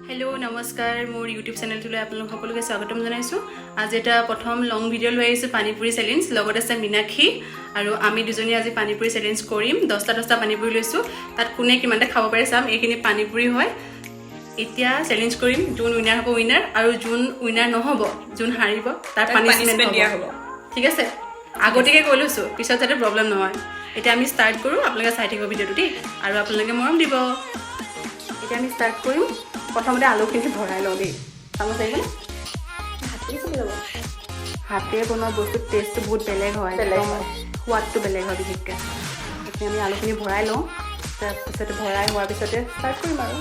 Hello नमस्कार मोर YouTube channel तो आपलोक सकलोके स्वागतम जनाइছো। आज এটা प्रथम लंग भिडिओ লৈ আহিছো पानीपुरी चैलेंज লগত আছে मीनाक्षी আৰু আমি দুজনী আজি पानीपुरी चैलेंज কৰিম। 10টা पानीपुरी লৈছো, তাত কোনে কিমানটা খাব পাৰে চাম। এইখিনি पानीपुरी হয়। এতিয়া চ্যালেঞ্জ কৰিম, যোন উইনাৰ হ'ব উইনাৰ আৰু যোন উইনাৰ নহব, যোন হাৰিব তাৰ পানিশমেন্ট দিয়া হ'ব। ঠিক আছে, আগতেকে কৈ লৈছো, পিছত যাতে প্ৰবলেম নহয়। এতিয়া আমি ষ্টাৰ্ট কৰো, আপোনালোকে চাই থাকিব ভিডিওটো দেই আৰু আপোনালোকে মৰম দিব। এতিয়া আমি ষ্টাৰ্ট কৰিম। প্ৰথমতে আলুখিনি ভৰাই লওঁ দেই। চামুচ আহিব হাতে বনোৱা বস্তু টেষ্টটো বহুত বেলেগ হয়, সোৱাদটো বেলেগ হয় বিশেষকৈ। এতিয়া আমি আলুখিনি ভৰাই লওঁ, তাৰপিছতে ভৰাই হোৱাৰ পিছতে ষ্টাৰ্ট কৰিম আৰু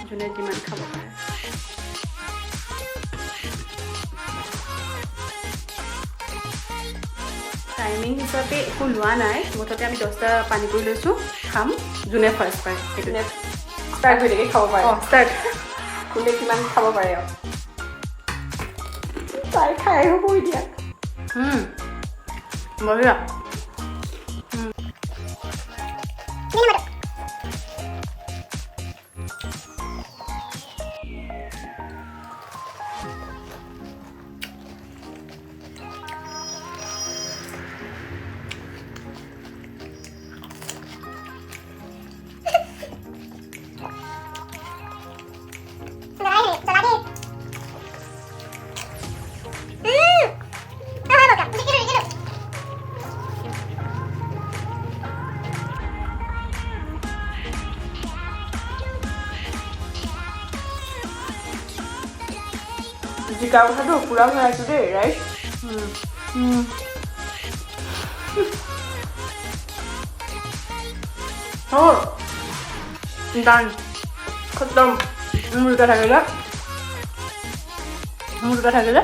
যোনে যিমান খাব পাৰে। টাইমিং হিচাপে একো লোৱা নাই, মুঠতে আমি 10টা পানীপুৰি লৈছোঁ, খাম যোনে ফাৰ্ষ্ট পায় সেইটো ষ্টাৰ্ট হৈ থাকে খাব পাৰে। ষ্টাৰ্ট কোনে কিমান খাব পাৰে আৰু তাই খাই হ'ব এতিয়া। বঢ়িয়া। জিকা কথাটো পুৰা ভৰাইছোঁ দেই ৰাইট। ডান খতম। মোৰ দুটা থাকিলে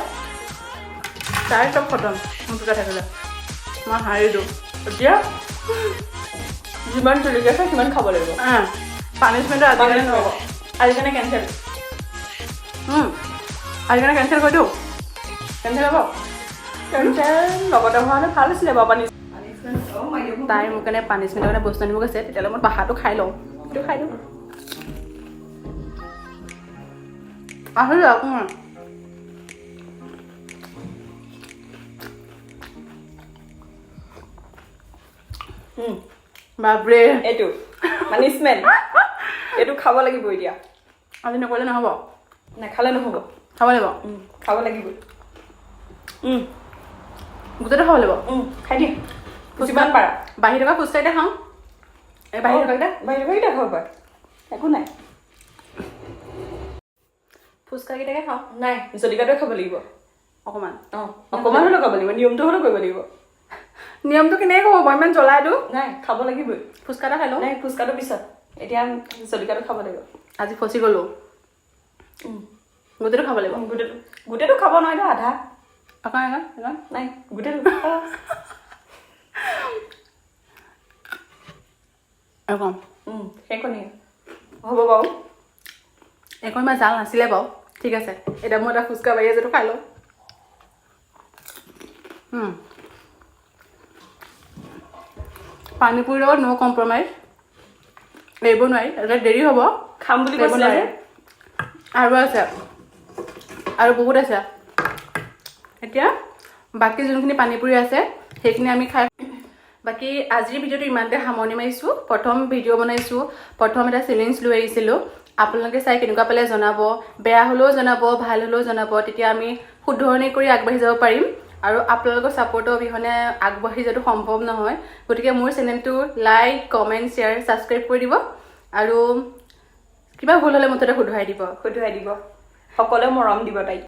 তাই চব খতম। মোৰ দুটা থাকিলে মই হাৰিলোঁ। এতিয়া যিমান চলি আছে সিমান খাব লাগিব। পানিছমেণ্টটো আজিকালি নহ'ব, আজিকালি কেঞ্চেল। আজিকালি কেঞ্চেল কৰি দিওঁ, কেঞ্চেল হ'ব। কেঞ্চেল লগতে হোৱা ভাল আছিলে বাৰু। তাই মোক কাৰণে পানিছমেণ্টৰ কাৰণে বস্তু আনিব গৈছে, তেতিয়াহ'লে মই বাহাটো খাই লওঁ। সেইটো খাই দিওঁ। আহিলোঁ অকণমান বাপৰে, এইটো পানিছমেণ্ট। এইটো খাব লাগিব এতিয়া। আজি নকৰিলে নহ'ব, নাখালে নহ'ব, খাব লাগিব। খাব লাগিব, গোটেইটো খাব লাগিব। খাই দিয়া যিমান পাৰা। বাঢ়ি থকা ফুচকাকেইটা খাওঁ। এই বাঢ়ি থকাকেইটা খাব পাৰা, একো নাই। ফুচকাকেইটাকে খাওঁ। নাই, জলকীয়াটোৱে খাব লাগিব অকণমান। অকণমান হ'লেও খাব লাগিব, নিয়মটো হ'লেও কৰিব লাগিব। নিয়মটো কেনেকৈ ক'ব বাৰু, ইমান জ্বলাইটো নাই, খাব লাগিবই। ফুচকা এটা খাই লওঁ। নাই, ফুচকাটো পিছত, এতিয়া জলকীয়াটো খাব লাগিব। আজি ফচি গ'লোঁ। গোটেইটো খাব লাগিব। গোটেইটো খাব নোৱাৰিলো, আধা নাই, গোটেইটো সেইকণেই হ'ব বাৰু। এইকণ ইমান জাল নাছিলে বাৰু। ঠিক আছে, এতিয়া মই এটা ফুচকা বাঢ়ি আছোঁতো খাই লওঁ। পানীপুৰিৰ লগত ন' কম্প্ৰমাইজ। এৰিব নোৱাৰি, এতিয়া দেৰি হ'ব। খাম বুলি কৈছিলে যে আৰু আছে, আৰু বহুত আছে। এতিয়া বাকী যোনখিনি পানীপুৰি আছে সেইখিনি আমি খাই, বাকী আজিৰ ভিডিঅ'টো ইমানতে সামৰণি মাৰিছোঁ। প্ৰথম ভিডিঅ' বনাইছোঁ, প্ৰথম এটা চেলেঞ্জ লৈ আহিছিলোঁ। আপোনালোকে চাই কেনেকুৱা পালে জনাব, বেয়া হ'লেও জনাব, ভাল হ'লেও জনাব, তেতিয়া আমি শুধৰণি কৰি আগবাঢ়ি যাব পাৰিম। আৰু আপোনালোকৰ ছাপোৰ্টৰ অবিহনে আগবাঢ়ি যোৱাটো সম্ভৱ নহয়। গতিকে মোৰ চেনেলটো লাইক, কমেণ্ট, শ্বেয়াৰ, ছাবস্ক্ৰাইব কৰি দিব। আৰু কিবা ভুল হ'লে মুঠতে শুধৰাই দিব। সকলোৱে মৰম দিব তাইক।